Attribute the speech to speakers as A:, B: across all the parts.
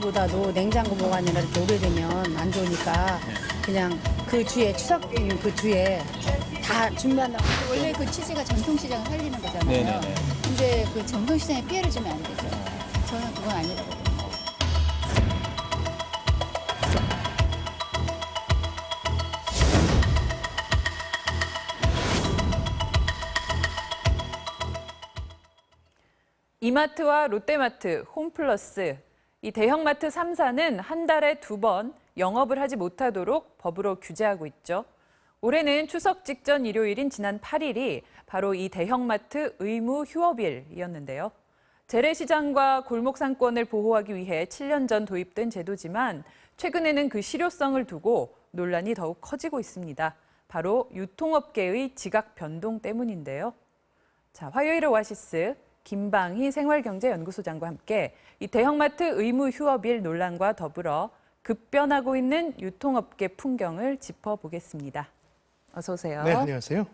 A: 보관기보다도 냉장고 보관이나 이렇게 오래되면 안 좋으니까 그냥 그 주에 추석 그 주에 다 준비한다고.
B: 원래 그 취지가 전통시장을 살리는 거잖아요.
C: 네네네.
B: 근데 그 전통시장에 피해를 주면 안 되죠. 저는 그건 아니라고 봅니다.
D: 이마트와 롯데마트, 홈플러스, 이 대형마트 3사는 한 달에 2번 영업을 하지 못하도록 법으로 규제하고 있죠. 올해는 추석 직전 일요일인 지난 8일이 바로 이 대형마트 의무 휴업일이었는데요. 재래시장과 골목상권을 보호하기 위해 7년 전 도입된 제도지만 최근에는 그 실효성을 두고 논란이 더욱 커지고 있습니다. 바로 유통업계의 지각 변동 때문인데요. 자, 화요일 오아시스 김방희 생활경제연구소장과 함께 이 대형마트 의무 휴업일 논란과 더불어 급변하고 있는 유통업계 풍경을 짚어보겠습니다. 어서 오세요.
E: 네, 안녕하세요.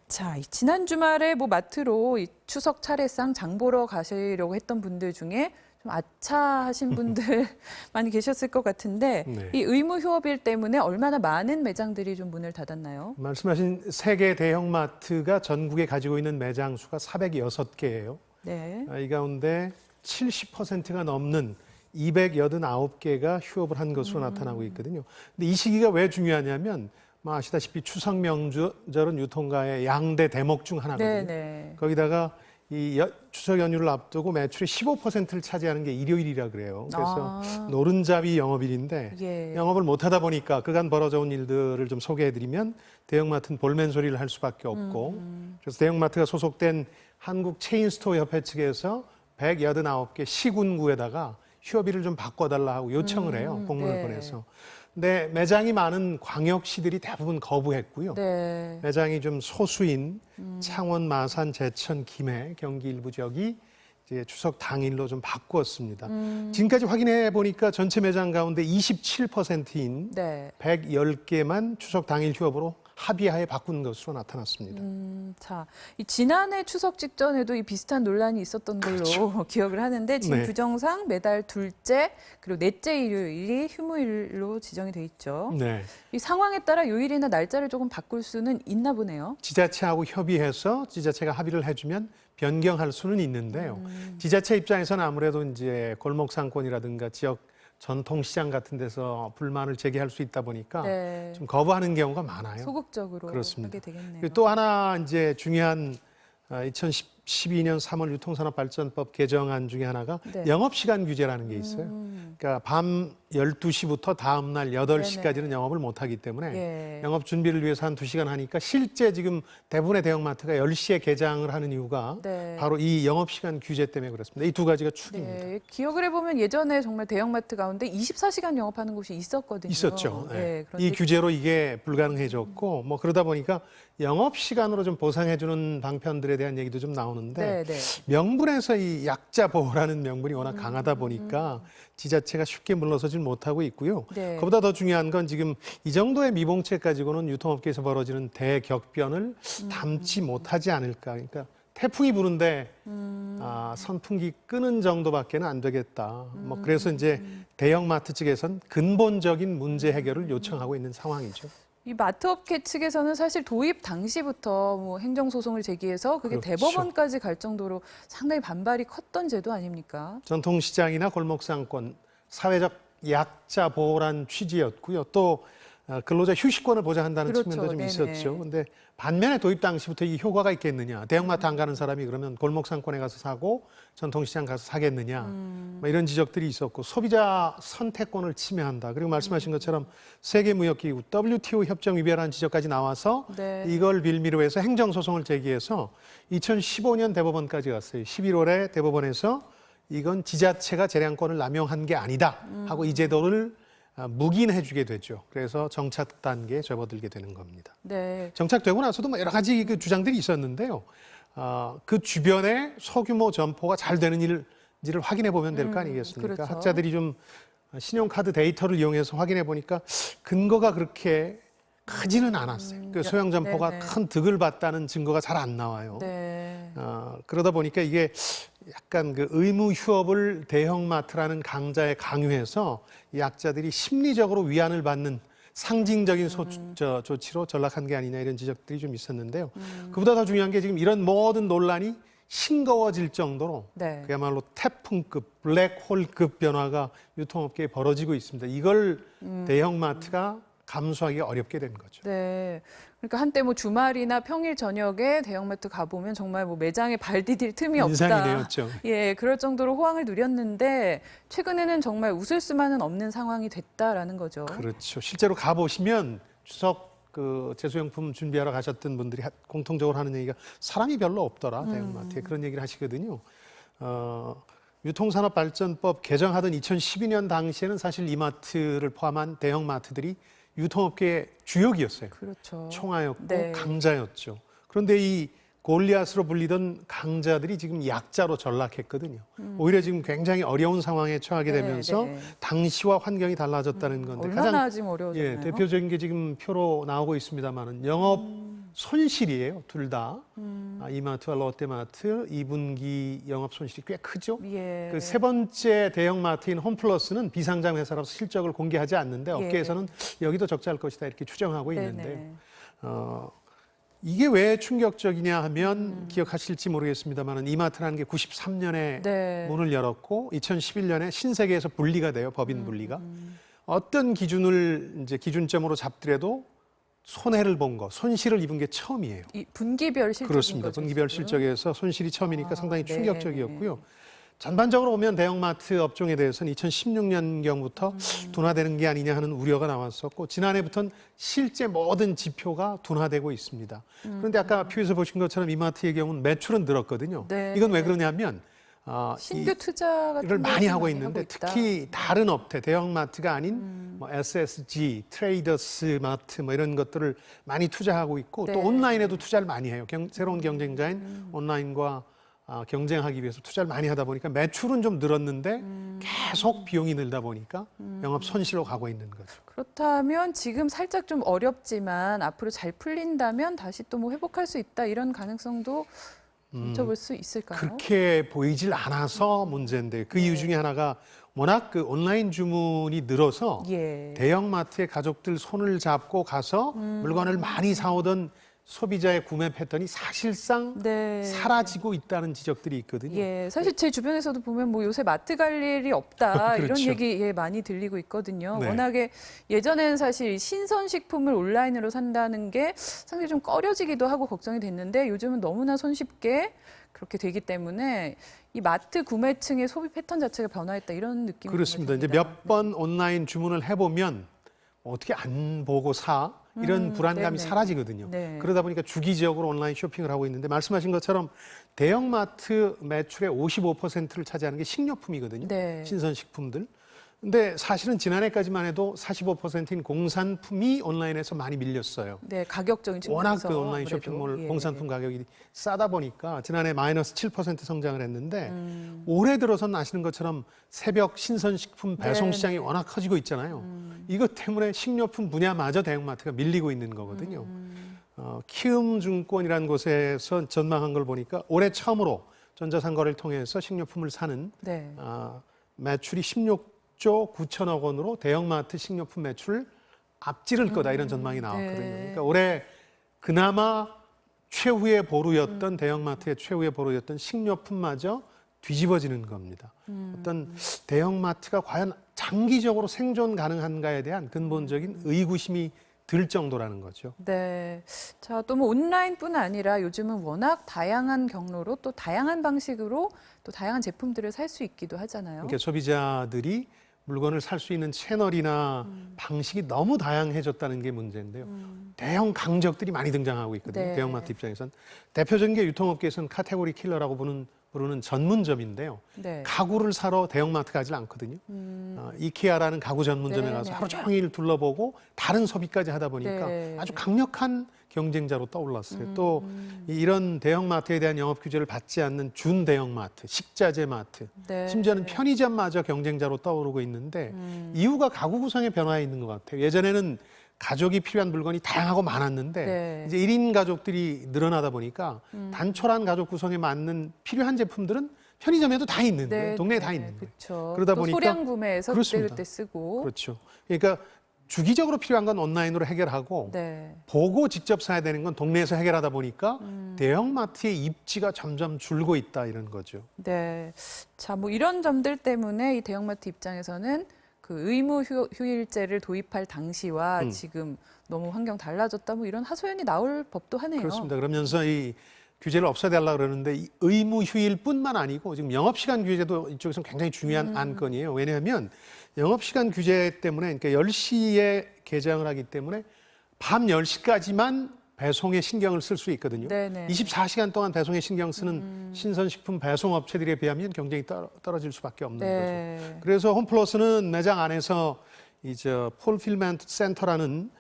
D: 자, 지난 주말에 마트로 이 추석 차례상 장 보러 가시려고 했던 분들 중에 좀 아차하신 분들 많이 계셨을 것 같은데
E: 네.
D: 이 의무 휴업일 때문에 얼마나 많은 매장들이 좀 문을 닫았나요?
E: 말씀하신 세계 대형마트가 전국에 가지고 있는 매장 수가 406개예요.
D: 네.
E: 이 가운데 70%가 넘는 289개가 휴업을 한 것으로 나타나고 있거든요. 근데 이 시기가 왜 중요하냐면 아시다시피 추석 명절은 유통가의 양대 대목 중 하나거든요.
D: 네.
E: 거기다가 이 추석 연휴를 앞두고 매출의 15%를 차지하는 게 일요일이라 그래요. 그래서 노른자위 영업일인데
D: 예.
E: 영업을 못하다 보니까 그간 벌어져 온 일들을 좀 소개해드리면 대형마트는 볼멘 소리를 할 수밖에 없고 그래서 대형마트가 소속된 한국체인스토어협회 측에서 189개 시군구에다가 휴업일을 좀 바꿔달라 하고 요청을 해요. 공문을
D: 네.
E: 보내서. 근데 매장이 많은 광역시들이 대부분 거부했고요.
D: 네.
E: 매장이 좀 소수인 창원, 마산, 제천, 김해, 경기 일부 지역이 이제 추석 당일로 좀 바꿨습니다. 지금까지 확인해 보니까 전체 매장 가운데 27%인
D: 네.
E: 110개만 추석 당일 휴업으로 합의하에 바꾼 것으로 나타났습니다.
D: 자, 이 지난해 추석 직전에도 이 비슷한 논란이 있었던 걸로
E: 그렇죠.
D: 기억을 하는데 지금
E: 네.
D: 규정상 매달 둘째 그리고 넷째 일요일이 휴무일로 지정이 돼 있죠.
E: 네.
D: 이 상황에 따라 요일이나 날짜를 조금 바꿀 수는 있나 보네요.
E: 지자체하고 협의해서 지자체가 합의를 해주면 변경할 수는 있는데요. 지자체 입장에서는 아무래도 이제 골목상권이라든가 지역 전통시장 같은 데서 불만을 제기할 수 있다 보니까
D: 네.
E: 좀 거부하는 경우가 많아요.
D: 소극적으로
E: 그렇습니다.
D: 하게 되겠네요.
E: 그리고 또 하나 이제 중요한 2012년 3월 유통산업발전법 개정안 중에 하나가
D: 네.
E: 영업시간 규제라는 게 있어요. 그러니까 밤 12시부터 다음 날 8시까지는 영업을 못 하기 때문에
D: 예.
E: 영업 준비를 위해서 한 2시간 하니까 실제 지금 대부분의 대형마트가 10시에 개장을 하는 이유가
D: 네.
E: 바로 이 영업시간 규제 때문에 그렇습니다. 이 두 가지가 축입니다.
D: 네, 기억을 해보면 예전에 정말 대형마트 가운데 24시간 영업하는 곳이 있었거든요.
E: 있었죠.
D: 네,
E: 이
D: 그런데
E: 규제로 이게 불가능해졌고 그러다 보니까 영업시간으로 좀 보상해주는 방편들에 대한 얘기도 좀 나오는데
D: 네, 네.
E: 명분에서 이 약자 보호라는 명분이 워낙 강하다 보니까 지자체가 쉽게 물러서질 못하고 있고요.
D: 네.
E: 그보다 더 중요한 건 지금 이 정도의 미봉책 가지고는 유통업계에서 벌어지는 대격변을 담지 못하지 않을까. 그러니까 태풍이 부는데 선풍기 끄는 정도밖에는 안 되겠다. 그래서 이제 대형마트 측에선 근본적인 문제 해결을 요청하고 있는 상황이죠.
D: 이 마트업계 측에서는 사실 도입 당시부터 행정소송을 제기해서 그게
E: 그렇죠.
D: 대법원까지 갈 정도로 상당히 반발이 컸던 제도 아닙니까?
E: 전통시장이나 골목상권, 사회적 약자 보호란 취지였고요. 또 근로자 휴식권을 보장한다는
D: 그렇죠.
E: 측면도 좀
D: 네네.
E: 있었죠. 근데 반면에 도입 당시부터 이 효과가 있겠느냐. 대형마트 안 가는 사람이 그러면 골목상권에 가서 사고 전통시장 가서 사겠느냐. 이런 지적들이 있었고 소비자 선택권을 침해한다. 그리고 말씀하신 것처럼 세계무역기구 WTO 협정 위배라는 지적까지 나와서
D: 네.
E: 이걸 빌미로 해서 행정소송을 제기해서 2015년 대법원까지 갔어요. 11월에 대법원에서 이건 지자체가 재량권을 남용한 게 아니다 하고 이 제도를 묵인해주게 되죠. 그래서 정착 단계에 접어들게 되는 겁니다.
D: 네.
E: 정착되고 나서도 여러 가지 그 주장들이 있었는데요. 그 주변에 소규모 점포가 잘 되는 일인지를 확인해 보면 될 거 아니겠습니까?
D: 그렇죠.
E: 학자들이 좀 신용카드 데이터를 이용해서 확인해 보니까 근거가 그렇게 크지는 않았어요. 그 소형 점포가
D: 네네.
E: 큰 득을 봤다는 증거가 잘 안 나와요.
D: 네.
E: 그러다 보니까 이게 약간 그 의무 휴업을 대형마트라는 강자에 강요해서 약자들이 심리적으로 위안을 받는 상징적인 조치로 전락한 게 아니냐 이런 지적들이 좀 있었는데요. 그보다 더 중요한 게 지금 이런 모든 논란이 싱거워질 정도로
D: 네.
E: 그야말로 태풍급, 블랙홀급 변화가 유통업계에 벌어지고 있습니다. 이걸 대형마트가 감수하기 어렵게 된 거죠.
D: 네. 그러니까 한때 뭐 주말이나 평일 저녁에 대형마트 가보면 정말 뭐 매장에 발 디딜 틈이 없다.
E: 인상이네였죠.
D: 예, 그럴 정도로 호황을 누렸는데 최근에는 정말 웃을 수만은 없는 상황이 됐다라는 거죠.
E: 그렇죠. 실제로 가보시면 추석 그 제수용품 준비하러 가셨던 분들이 공통적으로 하는 얘기가 사람이 별로 없더라 대형마트에 그런 얘기를 하시거든요. 유통산업발전법 개정하던 2012년 당시에는 사실 이마트를 포함한 대형마트들이 유통업계의 주역이었어요.
D: 그렇죠.
E: 총아였고
D: 네.
E: 강자였죠. 그런데 이 골리앗으로 불리던 강자들이 지금 약자로 전락했거든요. 오히려 지금 굉장히 어려운 상황에 처하게
D: 네,
E: 되면서
D: 네.
E: 당시와 환경이 달라졌다는 건데
D: 얼마나 지금 어려워졌나요?
E: 예, 대표적인 게 지금 표로 나오고 있습니다만은 영업 손실이에요, 둘 다. 이마트와 롯데마트 2분기 영업 손실이 꽤 크죠.
D: 예.
E: 그 세 번째 대형마트인 홈플러스는 비상장 회사라서 실적을 공개하지 않는데 업계에서는 여기도 적자일 것이다 이렇게 추정하고 있는데요.
D: 네네.
E: 이게 왜 충격적이냐 하면 기억하실지 모르겠습니다만 이마트라는 게 93년에
D: 네.
E: 문을 열었고 2011년에 신세계에서 분리가 돼요. 법인 분리가. 어떤 기준을 이제 기준점으로 잡더라도 손해를 본 거, 손실을 입은 게 처음이에요.
D: 이 분기별 실적인
E: 그렇습니다.
D: 거죠,
E: 분기별
D: 지금?
E: 실적에서 손실이 처음이니까 상당히
D: 네,
E: 충격적이었고요. 전반적으로 보면 대형마트 업종에 대해서는 2016년경부터 둔화되는 게 아니냐 하는 우려가 나왔었고 지난해부터는 실제 모든 지표가 둔화되고 있습니다. 그런데 아까 표에서 보신 것처럼 이마트의 경우는 매출은 늘었거든요.
D: 네.
E: 이건 왜 그러냐면
D: 신규 투자 같은
E: 이걸 많이
D: 거
E: 하고 있는데
D: 있다.
E: 특히 다른 업태, 대형마트가 아닌 뭐 SSG, 트레이더스 마트 뭐 이런 것들을 많이 투자하고 있고
D: 네.
E: 또 온라인에도 투자를 많이 해요. 새로운 경쟁자인 온라인과 경쟁하기 위해서 투자를 많이 하다 보니까 매출은 좀 늘었는데 계속 비용이 늘다 보니까 영업 손실로 가고 있는 거죠.
D: 그렇다면 지금 살짝 좀 어렵지만 앞으로 잘 풀린다면 다시 또 뭐 회복할 수 있다 이런 가능성도 볼 수 있을까요?
E: 그렇게 보이질 않아서 문제인데 그 이유 중에 하나가 워낙 그 온라인 주문이 늘어서
D: 예.
E: 대형마트의 가족들 손을 잡고 가서 물건을 많이 사오던 소비자의 구매 패턴이 사실상
D: 네.
E: 사라지고 있다는 지적들이 있거든요.
D: 예, 사실 제 주변에서도 보면 뭐 요새 마트 갈 일이 없다 이런
E: 그렇죠.
D: 얘기 많이 들리고 있거든요.
E: 네.
D: 워낙에 예전에는 사실 신선식품을 온라인으로 산다는 게 상당히 좀 꺼려지기도 하고 걱정이 됐는데 요즘은 너무나 손쉽게 그렇게 되기 때문에 이 마트 구매층의 소비 패턴 자체가 변화했다 이런 느낌이
E: 그렇습니다. 이제
D: 듭니다.
E: 몇 번 온라인 주문을 해보면 어떻게 안 보고 사? 이런 불안감이
D: 네네.
E: 사라지거든요.
D: 네.
E: 그러다 보니까 주기적으로 온라인 쇼핑을 하고 있는데 말씀하신 것처럼 대형마트 매출의 55%를 차지하는 게 식료품이거든요.
D: 네.
E: 신선식품들. 근데 사실은 지난해까지만 해도 45%인 공산품이 온라인에서 많이 밀렸어요.
D: 네, 가격적인 측면에서
E: 워낙 그 온라인
D: 아무래도.
E: 쇼핑몰
D: 예.
E: 공산품 가격이 싸다 보니까 지난해 마이너스 7% 성장을 했는데 올해 들어서는 아시는 것처럼 새벽 신선식품 배송
D: 네,
E: 시장이
D: 네.
E: 워낙 커지고 있잖아요. 이것 때문에 식료품 분야마저 대형마트가 밀리고 있는 거거든요. 키움증권이라는 곳에서 전망한 걸 보니까 올해 처음으로 전자상거래를 통해서 식료품을 사는
D: 네.
E: 매출이 16조 9천억 원으로 대형마트 식료품 매출을 앞지를 거다 이런 전망이 나왔거든요.
D: 네.
E: 그러니까 올해 그나마 최후의 보루였던 대형마트의 최후의 보루였던 식료품마저 뒤집어지는 겁니다. 어떤 대형마트가 과연 장기적으로 생존 가능한가에 대한 근본적인 의구심이 들 정도라는 거죠.
D: 네. 자, 또 뭐 온라인뿐 아니라 요즘은 워낙 다양한 경로로 또 다양한 방식으로 또 다양한 제품들을 살 수 있기도 하잖아요.
E: 그러니까 소비자들이 물건을 살 수 있는 채널이나 방식이 너무 다양해졌다는 게 문제인데요. 대형 강적들이 많이 등장하고 있거든요.
D: 네.
E: 대형마트 입장에선. 대표적인 게 유통업계에서는 카테고리 킬러라고 부르는 전문점인데요.
D: 네.
E: 가구를 사러 대형마트 가질 않거든요. 이케아라는 가구 전문점에
D: 네,
E: 가서
D: 네,
E: 하루
D: 네.
E: 종일 둘러보고 다른 소비까지 하다 보니까
D: 네.
E: 아주 강력한 경쟁자로 떠올랐어요. 또 이런 대형마트에 대한 영업 규제를 받지 않는 준대형마트, 식자재 마트,
D: 네.
E: 심지어는 편의점마저 경쟁자로 떠오르고 있는데 이유가 가구 구성의 변화에 있는 것 같아요. 예전에는 가족이 필요한 물건이 다양하고 많았는데
D: 네.
E: 이제 1인 가족들이 늘어나다 보니까 단촐한 가족 구성에 맞는 필요한 제품들은 편의점에도 다 있는 거예요.
D: 네,
E: 동네에
D: 네,
E: 다 있는 거예요.
D: 그렇죠.
E: 그러다
D: 또
E: 보니까
D: 소량 구매해서
E: 그렇습니다.
D: 그때 쓰고.
E: 그렇죠. 그러니까 주기적으로 필요한 건 온라인으로 해결하고
D: 네.
E: 보고 직접 사야 되는 건 동네에서 해결하다 보니까 대형마트의 입지가 점점 줄고 있다 이런 거죠.
D: 네. 자, 뭐 이런 점들 때문에 이 대형마트 입장에서는 그 의무 휴일제를 도입할 당시와 지금 너무 환경 달라졌다 뭐 이런 하소연이 나올 법도 하네요.
E: 그렇습니다. 그러면서 이 규제를 없애달라 그러는데 이 의무 휴일뿐만 아니고 지금 영업시간 규제도 이쪽에서는 굉장히 중요한 안건이에요. 왜냐하면 영업시간 규제 때문에 그러니까 10시에 개장을 하기 때문에 밤 10시까지만 배송에 신경을 쓸 수 있거든요.
D: 네네.
E: 24시간 동안 배송에 신경 쓰는 신선식품 배송업체들에 비하면 경쟁이 떨어질 수밖에 없는
D: 네.
E: 거죠. 그래서 홈플러스는 매장 안에서 이제 폴필멘트 센터라는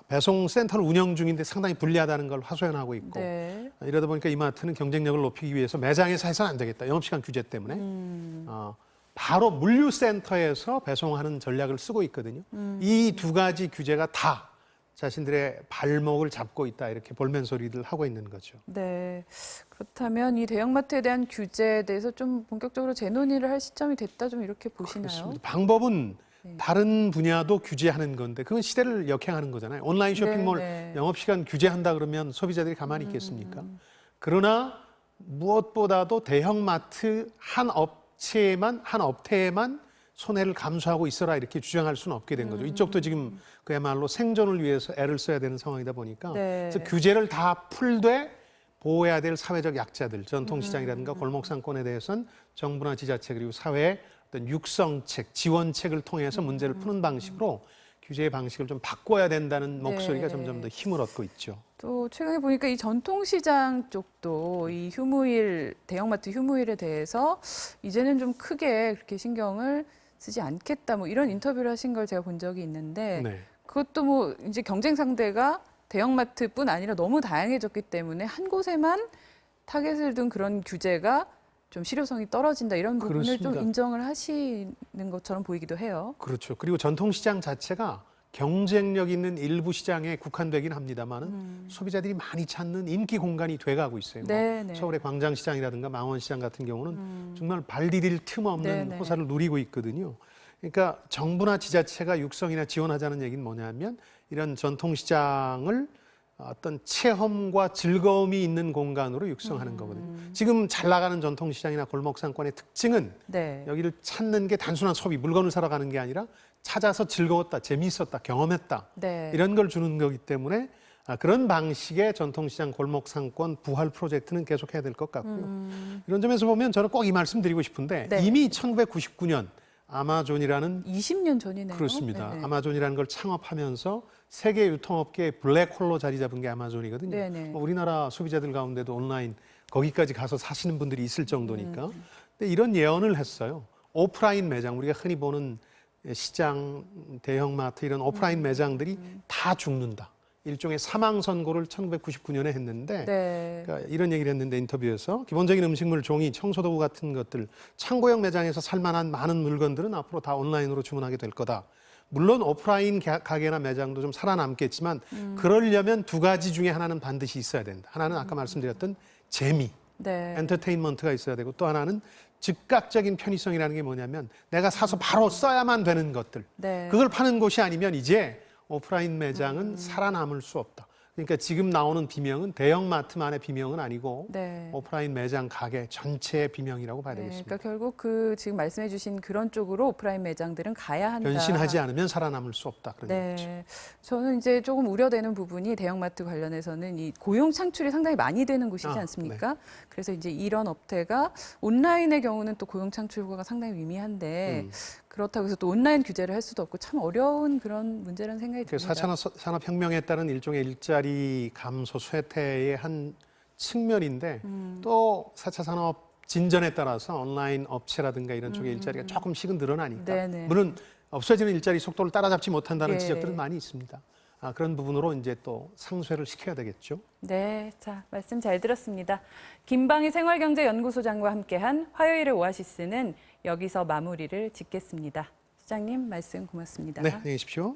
E: 배송 센터를 운영 중인데 상당히 불리하다는 걸 하소연하고 있고
D: 네.
E: 이러다 보니까 이마트는 경쟁력을 높이기 위해서 매장에서 해서는 안 되겠다. 영업시간 규제 때문에 바로 물류센터에서 배송하는 전략을 쓰고 있거든요. 이 두 가지 규제가 다 자신들의 발목을 잡고 있다 이렇게 볼멘 소리를 하고 있는 거죠.
D: 네. 그렇다면 이 대형마트에 대한 규제에 대해서 좀 본격적으로 재논의를 할 시점이 됐다 좀 이렇게 보시나요?
E: 그렇습니다. 방법은 다른 분야도 규제하는 건데 그건 시대를 역행하는 거잖아요. 온라인 쇼핑몰
D: 네.
E: 영업시간 규제한다 그러면 소비자들이 가만히 있겠습니까? 그러나 무엇보다도 대형마트 한 업체에만 손해를 감수하고 있어라 이렇게 주장할 수는 없게 된 거죠. 이쪽도 지금 그야말로 생존을 위해서 애를 써야 되는 상황이다 보니까
D: 네.
E: 그래서 규제를 다 풀되 보호해야 될 사회적 약자들, 전통시장이라든가 골목상권에 대해서는 정부나 지자체 그리고 사회의 어떤 육성책, 지원책을 통해서 문제를 푸는 방식으로 규제의 방식을 좀 바꿔야 된다는 목소리가
D: 네.
E: 점점 더 힘을 얻고 있죠.
D: 또 최근에 보니까 이 전통시장 쪽도 이 휴무일, 대형마트 휴무일에 대해서 이제는 좀 크게 그렇게 신경을 쓰지 않겠다 뭐 이런 인터뷰를 하신 걸 제가 본 적이 있는데
E: 네.
D: 그것도 뭐 이제 경쟁 상대가 대형마트뿐 아니라 너무 다양해졌기 때문에 한 곳에만 타겟을 둔 그런 규제가 좀 실효성이 떨어진다 이런 부분을
E: 그렇습니다.
D: 좀 인정을 하시는 것처럼 보이기도 해요.
E: 그렇죠. 그리고 전통시장 자체가 경쟁력 있는 일부 시장에 국한되긴 합니다만은 소비자들이 많이 찾는 인기 공간이 돼가고 있어요.
D: 네, 네.
E: 서울의 광장시장이라든가 망원시장 같은 경우는 정말 발 디딜 틈 없는
D: 네, 네.
E: 호사를 누리고 있거든요. 그러니까 정부나 지자체가 육성이나 지원하자는 얘기는 뭐냐면 이런 전통시장을 어떤 체험과 즐거움이 있는 공간으로 육성하는 거거든요. 지금 잘 나가는 전통시장이나 골목상권의 특징은
D: 네.
E: 여기를 찾는 게 단순한 소비, 물건을 사러 가는 게 아니라 찾아서 즐거웠다, 재미있었다, 경험했다.
D: 네.
E: 이런 걸 주는 거기 때문에 그런 방식의 전통시장 골목상권 부활 프로젝트는 계속해야 될 것 같고요. 이런 점에서 보면 저는 꼭 이 말씀 드리고 싶은데
D: 네.
E: 이미 1999년 아마존이라는
D: 20년 전이네요.
E: 그렇습니다.
D: 네네.
E: 아마존이라는 걸 창업하면서 세계 유통업계의 블랙홀로 자리 잡은 게 아마존이거든요.
D: 네네.
E: 뭐 우리나라 소비자들 가운데도 온라인 거기까지 가서 사시는 분들이 있을 정도니까. 근데 이런 예언을 했어요. 오프라인 매장, 우리가 흔히 보는 시장, 대형마트 이런 오프라인 매장들이 다 죽는다. 일종의 사망 선고를 1999년에 했는데
D: 네.
E: 그러니까 이런 얘기를 했는데 인터뷰에서 기본적인 음식물, 종이, 청소도구 같은 것들 창고형 매장에서 살만한 많은 물건들은 앞으로 다 온라인으로 주문하게 될 거다. 물론 오프라인 가게나 매장도 좀 살아남겠지만 그러려면 두 가지 중에 하나는 반드시 있어야 된다. 하나는 아까 말씀드렸던 재미,
D: 네.
E: 엔터테인먼트가 있어야 되고 또 하나는 즉각적인 편의성이라는 게 뭐냐면 내가 사서 바로 써야만 되는 것들.
D: 네.
E: 그걸 파는 곳이 아니면 이제 오프라인 매장은 살아남을 수 없다. 그러니까 지금 나오는 비명은 대형마트만의 비명은 아니고
D: 네.
E: 오프라인 매장 가게 전체의 비명이라고 봐야
D: 네,
E: 되겠습니다.
D: 그러니까 결국 그 지금 말씀해주신 그런 쪽으로 오프라인 매장들은 가야 한다.
E: 변신하지 않으면 살아남을 수 없다. 그런 얘기죠.
D: 네, 저는 이제 조금 우려되는 부분이 대형마트 관련해서는 이 고용 창출이 상당히 많이 되는 곳이지 않습니까? 그래서 이제 이런 업태가 온라인의 경우는 또 고용 창출 효과가 상당히 미미한데 그렇다고 해서 또 온라인 규제를 할 수도 없고 참 어려운 그런 문제라는 생각이
E: 그
D: 듭니다.
E: 4차 산업혁명에 따른 일종의 일자리 감소 쇠퇴의 한 측면인데 또 4차 산업 진전에 따라서 온라인 업체라든가 이런 쪽의 일자리가 조금씩은 늘어나니까
D: 네네.
E: 물론 없어지는 일자리 속도를 따라잡지 못한다는
D: 예.
E: 지적들은 많이 있습니다. 그런 부분으로 이제 또 상쇄를 시켜야 되겠죠.
D: 네, 자 말씀 잘 들었습니다. 김방희 생활경제연구소장과 함께한 화요일의 오아시스는 여기서 마무리를 짓겠습니다. 시장님 말씀 고맙습니다.
E: 네, 안녕히 계십시오.